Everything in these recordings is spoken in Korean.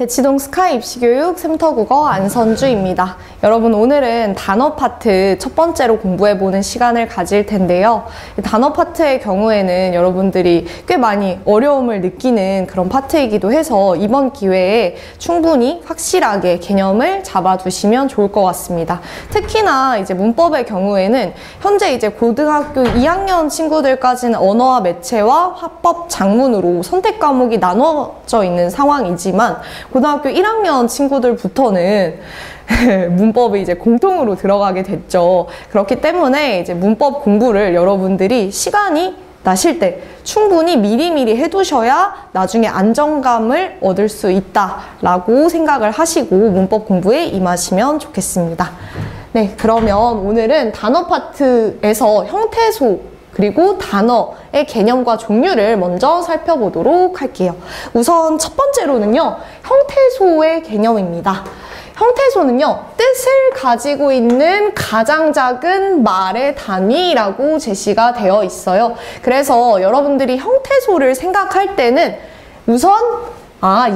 대치동 스카이 입시교육 샘터국어 안선주입니다. 여러분, 오늘은 단어 파트 첫 번째로 공부해보는 시간을 가질 텐데요. 단어 파트의 경우에는 여러분들이 꽤 많이 어려움을 느끼는 그런 파트이기도 해서 이번 기회에 충분히 확실하게 개념을 잡아두시면 좋을 것 같습니다. 특히나 이제 문법의 경우에는 현재 이제 고등학교 2학년 친구들까지는 언어와 매체와 화법, 작문으로 선택 과목이 나눠져 있는 상황이지만 고등학교 1학년 친구들부터는 문법이 이제 공통으로 들어가게 됐죠. 그렇기 때문에 이제 문법 공부를 여러분들이 시간이 나실 때 충분히 미리미리 해두셔야 나중에 안정감을 얻을 수 있다라고 생각을 하시고 문법 공부에 임하시면 좋겠습니다. 네, 그러면 오늘은 단어 파트에서 형태소 그리고 단어의 개념과 종류를 먼저 살펴보도록 할게요. 우선 첫 번째로는요, 형태소의 개념입니다. 형태소는요, 뜻을 가지고 있는 가장 작은 말의 단위라고 제시가 되어 있어요. 그래서 여러분들이 형태소를 생각할 때는 우선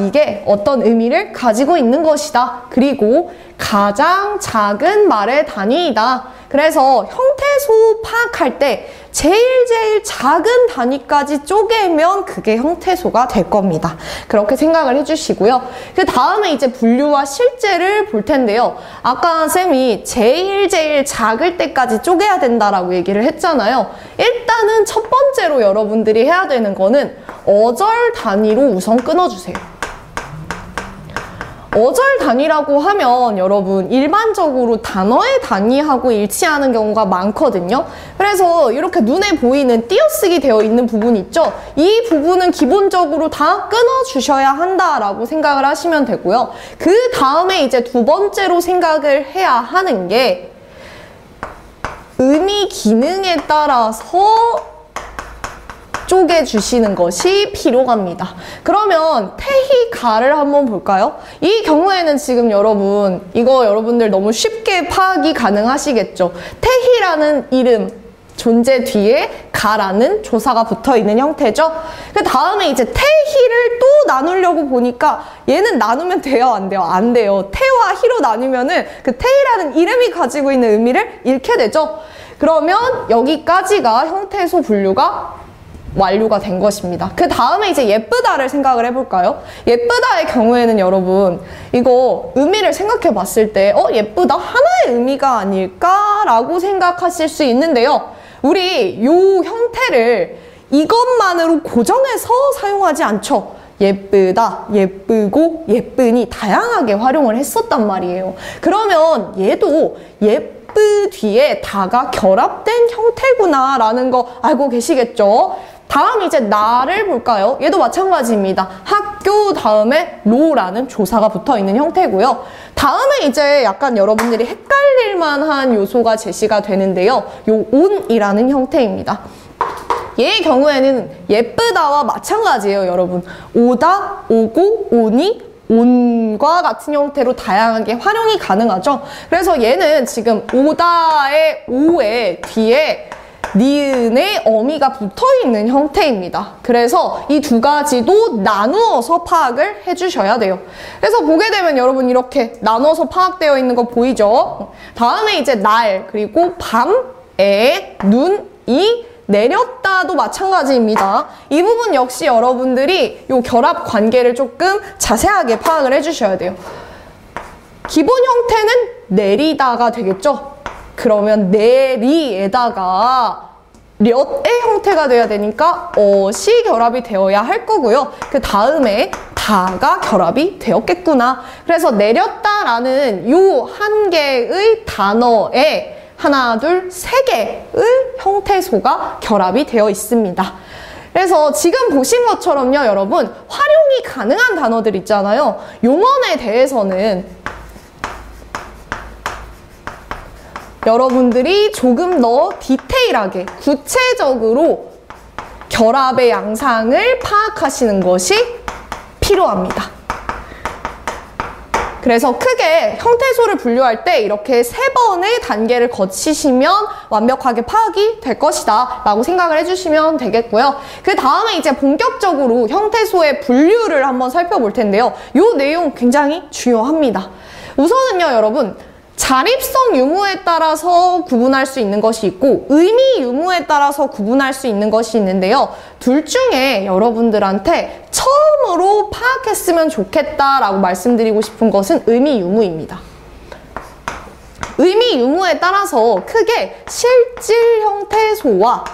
이게 어떤 의미를 가지고 있는 것이다. 그리고 가장 작은 말의 단위이다. 그래서 형태소 파악할 때 제일 작은 단위까지 쪼개면 그게 형태소가 될 겁니다. 그렇게 생각을 해주시고요. 그 다음에 이제 분류와 실제를 볼 텐데요. 아까 쌤이 제일 작을 때까지 쪼개야 된다라고 얘기를 했잖아요. 일단은 첫 번째로 여러분들이 해야 되는 거는 어절 단위로 우선 끊어주세요. 어절 단위라고 하면 여러분 일반적으로 단어의 단위하고 일치하는 경우가 많거든요. 그래서 이렇게 눈에 보이는 띄어쓰기 되어 있는 부분 있죠? 이 부분은 기본적으로 다 끊어주셔야 한다라고 생각을 하시면 되고요. 그 다음에 이제 두 번째로 생각을 해야 하는 게 의미 기능에 따라서 쪼개주시는 것이 필요합니다. 그러면 태희가를 한번 볼까요? 이 경우에는 지금 여러분, 이거 여러분들 너무 쉽게 파악이 가능하시겠죠? 태희라는 이름, 존재 뒤에 가라는 조사가 붙어있는 형태죠? 그 다음에 이제 태희를 또 나누려고 보니까 얘는 나누면 돼요? 안 돼요? 안 돼요. 태와 희로 나누면은 그 태희라는 이름이 가지고 있는 의미를 잃게 되죠? 그러면 여기까지가 형태소 분류가 완료가 된 것입니다. 그 다음에 이제 예쁘다를 생각을 해볼까요? 예쁘다의 경우에는 여러분 이거 의미를 생각해 봤을 때 예쁘다? 하나의 의미가 아닐까라고 생각하실 수 있는데요. 우리 요 형태를 이것만으로 고정해서 사용하지 않죠. 예쁘다, 예쁘고, 예쁘니 다양하게 활용을 했었단 말이에요. 그러면 얘도 예쁘 뒤에 다가 결합된 형태구나 라는 거 알고 계시겠죠? 다음 이제 나를 볼까요? 얘도 마찬가지입니다. 학교 다음에 로라는 조사가 붙어있는 형태고요. 다음에 이제 약간 여러분들이 헷갈릴 만한 요소가 제시가 되는데요. 요 온이라는 형태입니다. 얘의 경우에는 예쁘다와 마찬가지예요, 여러분. 오다, 오고, 오니, 온과 같은 형태로 다양하게 활용이 가능하죠. 그래서 얘는 지금 오다의 오의 뒤에 니은의 어미가 붙어있는 형태입니다. 그래서 이 두 가지도 나누어서 파악을 해주셔야 돼요. 그래서 보게 되면 여러분 이렇게 나눠서 파악되어 있는 거 보이죠? 다음에 이제 날, 그리고 밤, 애, 눈, 이, 내렸다도 마찬가지입니다. 이 부분 역시 여러분들이 이 결합 관계를 조금 자세하게 파악을 해주셔야 돼요. 기본 형태는 내리다가 되겠죠? 그러면 내리에다가 렛의 형태가 돼야 되니까 어시 결합이 되어야 할 거고요. 그 다음에 다가 결합이 되었겠구나. 그래서 내렸다라는 요 한 개의 단어에 하나, 둘, 세 개의 형태소가 결합이 되어 있습니다. 그래서 지금 보신 것처럼요, 여러분, 활용이 가능한 단어들 있잖아요. 용언에 대해서는 여러분들이 조금 더 디테일하게, 구체적으로 결합의 양상을 파악하시는 것이 필요합니다. 그래서 크게 형태소를 분류할 때 이렇게 3번의 단계를 거치시면 완벽하게 파악이 될 것이다 라고 생각을 해주시면 되겠고요. 그 다음에 이제 본격적으로 형태소의 분류를 한번 살펴볼 텐데요. 이 내용 굉장히 중요합니다. 우선은요, 여러분, 자립성 유무에 따라서 구분할 수 있는 것이 있고 의미 유무에 따라서 구분할 수 있는 것이 있는데요. 둘 중에 여러분들한테 처음으로 파악했으면 좋겠다라고 말씀드리고 싶은 것은 의미 유무입니다. 의미 유무에 따라서 크게 실질 형태소와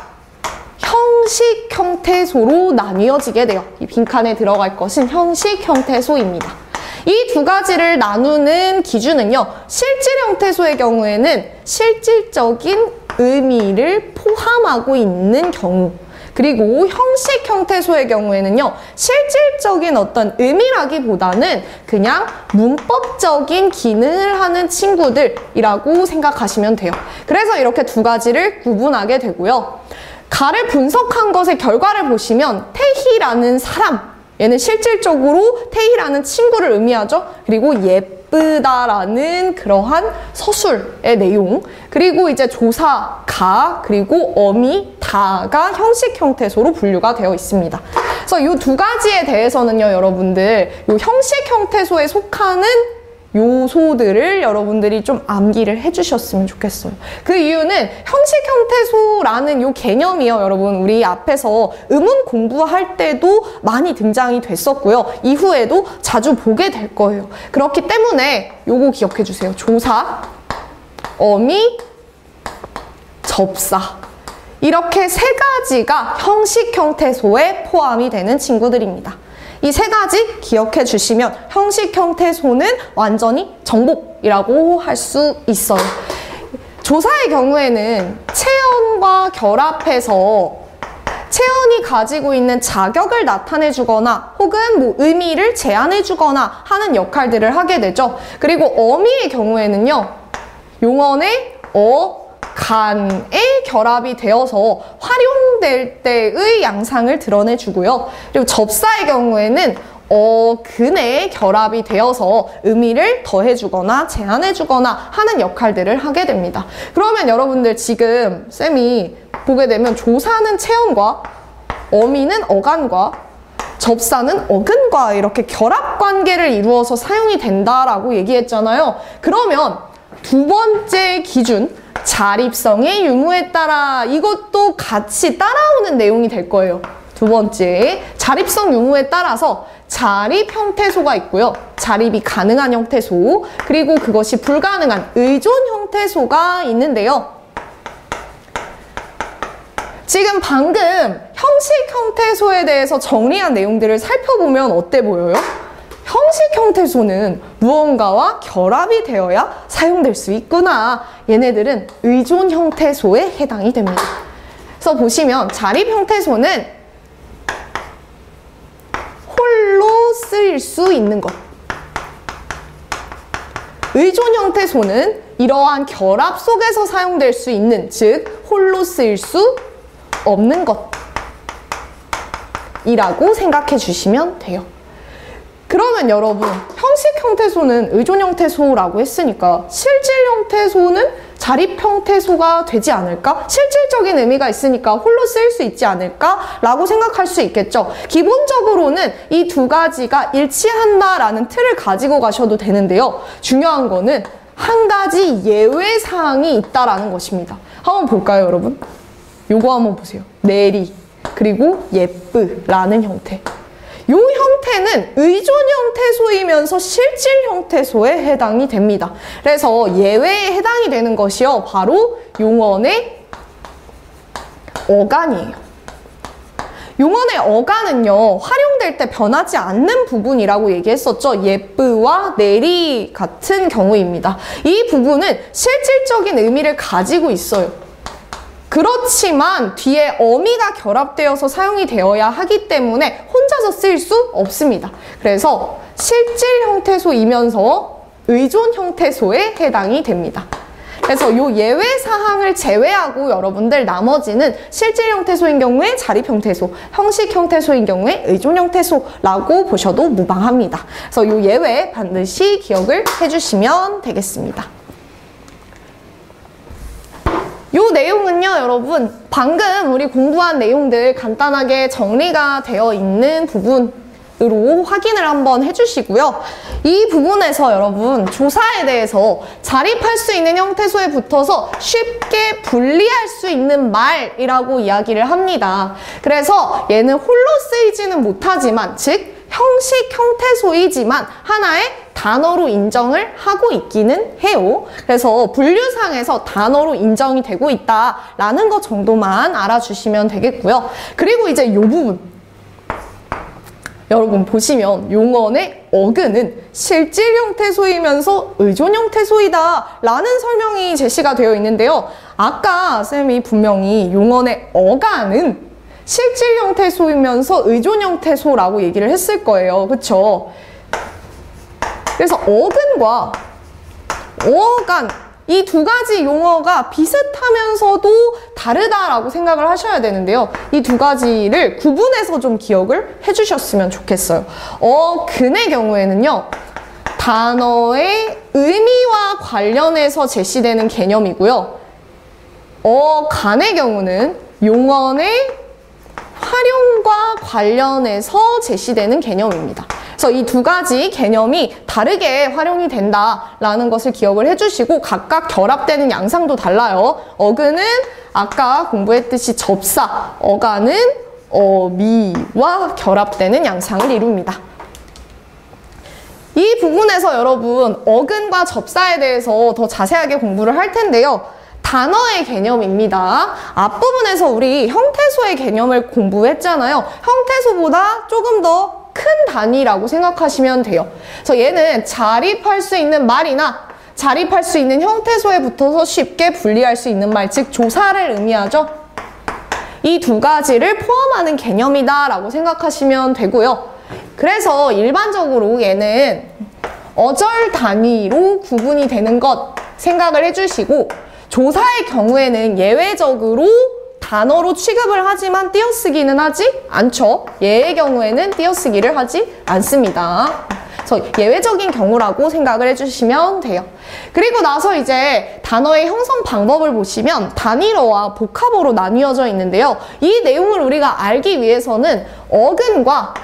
형식 형태소로 나뉘어지게 돼요. 이 빈칸에 들어갈 것은 형식 형태소입니다. 이 두 가지를 나누는 기준은요, 실질 형태소의 경우에는 실질적인 의미를 포함하고 있는 경우, 그리고 형식 형태소의 경우에는요, 실질적인 어떤 의미라기보다는 그냥 문법적인 기능을 하는 친구들이라고 생각하시면 돼요. 그래서 이렇게 두 가지를 구분하게 되고요. 가를 분석한 것의 결과를 보시면 태희라는 사람, 얘는 실질적으로 태희라는 친구를 의미하죠. 그리고 예쁘다라는 그러한 서술의 내용, 그리고 이제 조사, 가, 그리고 어미, 다가 형식 형태소로 분류가 되어 있습니다. 그래서 이 두 가지에 대해서는요, 여러분들 이 형식 형태소에 속하는 요소들을 여러분들이 좀 암기를 해주셨으면 좋겠어요. 그 이유는 형식 형태소라는 요 개념이요, 여러분, 우리 앞에서 의문 공부할 때도 많이 등장이 됐었고요. 이후에도 자주 보게 될 거예요. 그렇기 때문에 요거 기억해 주세요. 조사, 어미, 접사. 이렇게 세 가지가 형식 형태소에 포함이 되는 친구들입니다. 이 세 가지 기억해 주시면 형식 형태소는 완전히 정복이라고 할 수 있어요. 조사의 경우에는 체언과 결합해서 체언이 가지고 있는 자격을 나타내 주거나 혹은 뭐 의미를 제안해 주거나 하는 역할들을 하게 되죠. 그리고 어미의 경우에는요, 용언의 간에 결합이 되어서 활용될 때의 양상을 드러내주고요. 그리고 접사의 경우에는 근에 결합이 되어서 의미를 더해주거나 제한해주거나 하는 역할들을 하게 됩니다. 그러면 여러분들 지금 쌤이 보게 되면 조사는 체언과 어미는 어간과 접사는 어근과 이렇게 결합 관계를 이루어서 사용이 된다라고 얘기했잖아요. 그러면 두 번째 기준, 자립성의 유무에 따라, 이것도 같이 따라오는 내용이 될 거예요. 두 번째, 자립성 유무에 따라서 자립 형태소가 있고요. 자립이 가능한 형태소, 그리고 그것이 불가능한 의존 형태소가 있는데요. 지금 방금 형식 형태소에 대해서 정리한 내용들을 살펴보면 어때 보여요? 형식 형태소는 무언가와 결합이 되어야 사용될 수 있구나. 얘네들은 의존 형태소에 해당이 됩니다. 그래서 보시면 자립 형태소는 홀로 쓰일 수 있는 것. 의존 형태소는 이러한 결합 속에서 사용될 수 있는, 즉 홀로 쓰일 수 없는 것이라고 생각해 주시면 돼요. 그러면 여러분, 형식 형태소는 의존 형태소라고 했으니까 실질 형태소는 자립 형태소가 되지 않을까? 실질적인 의미가 있으니까 홀로 쓰일 수 있지 않을까? 라고 생각할 수 있겠죠. 기본적으로는 이 두 가지가 일치한다라는 틀을 가지고 가셔도 되는데요. 중요한 거는 한 가지 예외 사항이 있다라는 것입니다. 한번 볼까요, 여러분? 요거 한번 보세요. 내리, 그리고 예쁘라는 형태. 이 형태는 의존 형태소이면서 실질 형태소에 해당이 됩니다. 그래서 예외에 해당이 되는 것이요, 바로 용언의 어간이에요. 용언의 어간은요, 활용될 때 변하지 않는 부분이라고 얘기했었죠. 예쁘와 내리 같은 경우입니다. 이 부분은 실질적인 의미를 가지고 있어요. 그렇지만 뒤에 어미가 결합되어서 사용이 되어야 하기 때문에 혼자서 쓰일 수 없습니다. 그래서 실질 형태소이면서 의존 형태소에 해당이 됩니다. 그래서 요 예외 사항을 제외하고 여러분들 나머지는 실질 형태소인 경우에 자립 형태소, 형식 형태소인 경우에 의존 형태소라고 보셔도 무방합니다. 그래서 요 예외 반드시 기억을 해주시면 되겠습니다. 요 내용은요, 여러분 방금 우리 공부한 내용들 간단하게 정리가 되어 있는 부분으로 확인을 한번 해주시고요. 이 부분에서 여러분 조사에 대해서 자립할 수 있는 형태소에 붙어서 쉽게 분리할 수 있는 말이라고 이야기를 합니다. 그래서 얘는 홀로 쓰이지는 못하지만, 즉 형식 형태소이지만 하나의 단어로 인정을 하고 있기는 해요. 그래서 분류상에서 단어로 인정이 되고 있다라는 것 정도만 알아주시면 되겠고요. 그리고 이제 이 부분 여러분 보시면 용언의 어근은 실질 형태소이면서 의존 형태소이다 라는 설명이 제시가 되어 있는데요. 아까 쌤이 분명히 용언의 어간은 실질 형태소이면서 의존 형태소라고 얘기를 했을 거예요. 그쵸? 그래서 어근과 어간 이 두 가지 용어가 비슷하면서도 다르다라고 생각을 하셔야 되는데요. 이 두 가지를 구분해서 좀 기억을 해주셨으면 좋겠어요. 어근의 경우에는요, 단어의 의미와 관련해서 제시되는 개념이고요. 어간의 경우는 용언의 활용과 관련해서 제시되는 개념입니다. 그래서 이 두 가지 개념이 다르게 활용이 된다라는 것을 기억을 해주시고 각각 결합되는 양상도 달라요. 어근은 아까 공부했듯이 접사, 어간은 어미와 결합되는 양상을 이룹니다. 이 부분에서 여러분 어근과 접사에 대해서 더 자세하게 공부를 할 텐데요. 단어의 개념입니다. 앞부분에서 우리 형태소의 개념을 공부했잖아요. 형태소보다 조금 더 큰 단위라고 생각하시면 돼요. 그래서 얘는 자립할 수 있는 말이나 자립할 수 있는 형태소에 붙어서 쉽게 분리할 수 있는 말, 즉 조사를 의미하죠. 이 두 가지를 포함하는 개념이다 라고 생각하시면 되고요. 그래서 일반적으로 얘는 어절 단위로 구분이 되는 것 생각을 해주시고, 조사의 경우에는 예외적으로 단어로 취급을 하지만 띄어쓰기는 하지 않죠. 얘의 경우에는 띄어쓰기를 하지 않습니다. 그래서 예외적인 경우라고 생각을 해주시면 돼요. 그리고 나서 이제 단어의 형성 방법을 보시면 단일어와 복합어로 나뉘어져 있는데요. 이 내용을 우리가 알기 위해서는 어근과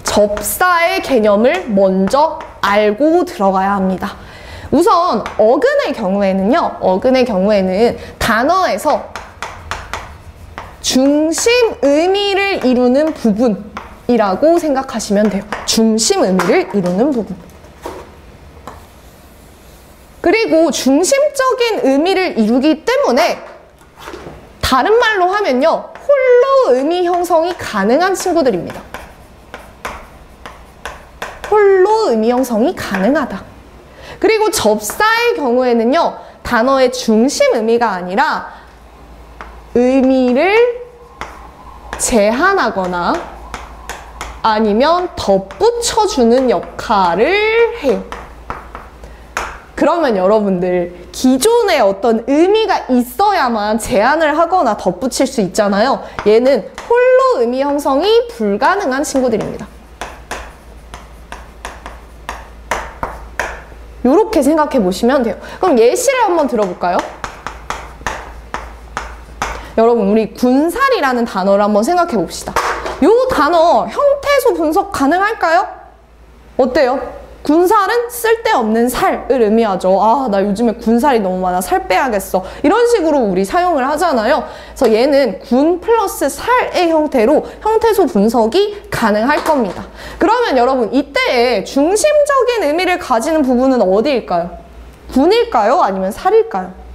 접사의 개념을 먼저 알고 들어가야 합니다. 우선 어근의 경우에는 단어에서 중심 의미를 이루는 부분이라고 생각하시면 돼요. 중심 의미를 이루는 부분. 그리고 중심적인 의미를 이루기 때문에 다른 말로 하면요, 홀로 의미 형성이 가능한 친구들입니다. 홀로 의미 형성이 가능하다. 그리고 접사의 경우에는요, 단어의 중심 의미가 아니라 의미를 제한하거나 아니면 덧붙여주는 역할을 해요. 그러면 여러분들 기존에 어떤 의미가 있어야만 제한을 하거나 덧붙일 수 있잖아요. 얘는 홀로 의미 형성이 불가능한 친구들입니다. 이렇게 생각해 보시면 돼요. 그럼 예시를 한번 들어볼까요? 여러분, 우리 군살이라는 단어를 한번 생각해 봅시다. 이 단어 형태소 분석 가능할까요? 어때요? 군살은 쓸데없는 살을 의미하죠. 아, 나 요즘에 군살이 너무 많아. 살 빼야겠어. 이런 식으로 우리 사용을 하잖아요. 그래서 얘는 군 플러스 살의 형태로 형태소 분석이 가능할 겁니다. 그러면 여러분, 이때의 중심적인 의미를 가지는 부분은 어디일까요? 군일까요? 아니면 살일까요?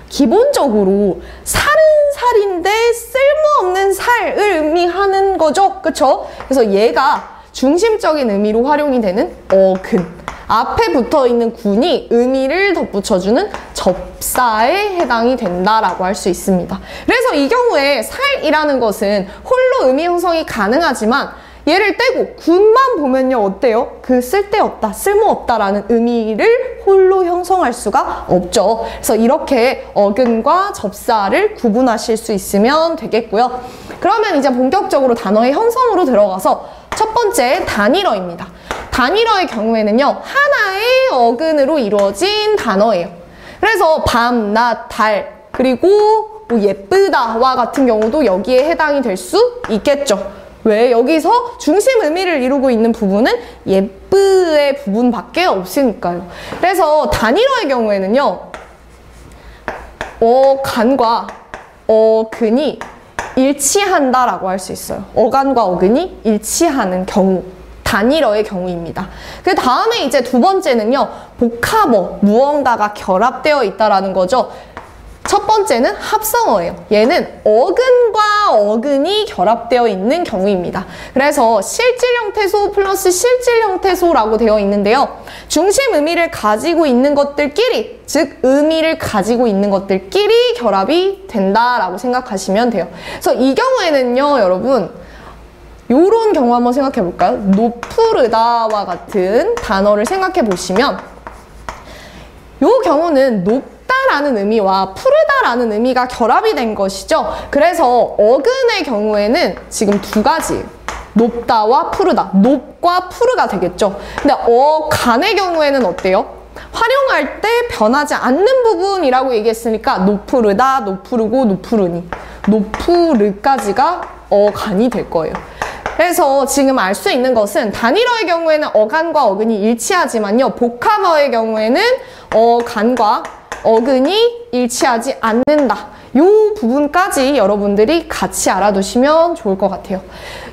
기본적으로 살은 살인데 쓸모없는 살을 의미하는 거죠. 그쵸? 그래서 얘가 중심적인 의미로 활용이 되는 어근, 앞에 붙어있는 군이 의미를 덧붙여주는 접사에 해당이 된다라고 할 수 있습니다. 그래서 이 경우에 살이라는 것은 홀로 의미 형성이 가능하지만 얘를 떼고 굿만 보면요 어때요? 그 쓸데없다, 쓸모없다라는 의미를 홀로 형성할 수가 없죠. 그래서 이렇게 어근과 접사를 구분하실 수 있으면 되겠고요. 그러면 이제 본격적으로 단어의 형성으로 들어가서 첫 번째 단일어입니다. 단일어의 경우에는요 하나의 어근으로 이루어진 단어예요. 그래서 밤, 낮, 달, 그리고 뭐 예쁘다와 같은 경우도 여기에 해당이 될 수 있겠죠. 왜? 여기서 중심 의미를 이루고 있는 부분은 예쁘의 부분밖에 없으니까요. 그래서 단일어의 경우에는요 어간과 어근이 일치한다라고 할 수 있어요. 어간과 어근이 일치하는 경우, 단일어의 경우입니다. 그 다음에 이제 두 번째는요 복합어, 무언가가 결합되어 있다라는 거죠. 첫 번째는 합성어예요. 얘는 어근과 어근이 결합되어 있는 경우입니다. 그래서 실질 형태소 플러스 실질 형태소라고 되어 있는데요. 중심 의미를 가지고 있는 것들끼리, 즉 의미를 가지고 있는 것들끼리 결합이 된다라고 생각하시면 돼요. 그래서 이 경우에는요, 여러분 요런 경우 한번 생각해 볼까요? 노푸르다와 같은 단어를 생각해 보시면 요 경우는 높다라는 의미와 푸르다라는 의미가 결합이 된 것이죠. 그래서 어근의 경우에는 지금 두 가지, 높다와 푸르다, 높과 푸르가 되겠죠. 근데 어간의 경우에는 어때요? 활용할 때 변하지 않는 부분이라고 얘기했으니까 노푸르다, 노푸르고, 노푸르니, 노푸르까지가 어간이 될 거예요. 그래서 지금 알 수 있는 것은 단일어의 경우에는 어간과 어근이 일치하지만요. 복합어의 경우에는 어간과 어근이 일치하지 않는다. 이 부분까지 여러분들이 같이 알아두시면 좋을 것 같아요.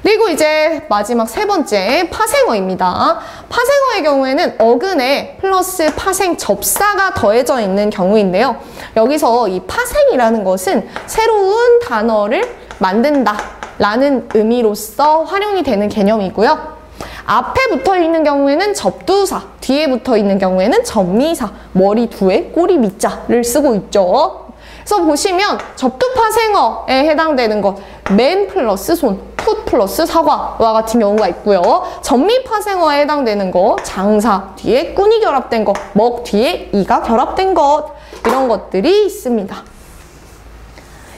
그리고 이제 마지막 세 번째 파생어입니다. 파생어의 경우에는 어근에 플러스 파생 접사가 더해져 있는 경우인데요. 여기서 이 파생이라는 것은 새로운 단어를 만든다 라는 의미로서 활용이 되는 개념이고요. 앞에 붙어 있는 경우에는 접두사, 뒤에 붙어 있는 경우에는 접미사, 머리 두에 꼬리 미자를 쓰고 있죠. 그래서 보시면 접두파생어에 해당되는 것, 맨 플러스 손, 풋 플러스 사과와 같은 경우가 있고요. 접미파생어에 해당되는 것, 장사 뒤에 꾼이 결합된 것, 먹 뒤에 이가 결합된 것, 이런 것들이 있습니다.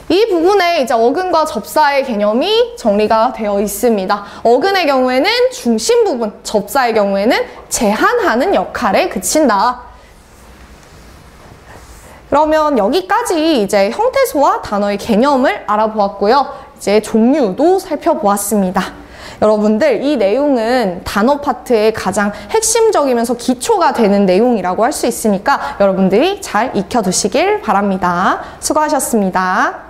이 부분에 이제 어근과 접사의 개념이 정리가 되어 있습니다. 어근의 경우에는 중심 부분, 접사의 경우에는 제한하는 역할에 그친다. 그러면 여기까지 이제 형태소와 단어의 개념을 알아보았고요. 이제 종류도 살펴보았습니다. 여러분들 이 내용은 단어 파트의 가장 핵심적이면서 기초가 되는 내용이라고 할 수 있으니까 여러분들이 잘 익혀두시길 바랍니다. 수고하셨습니다.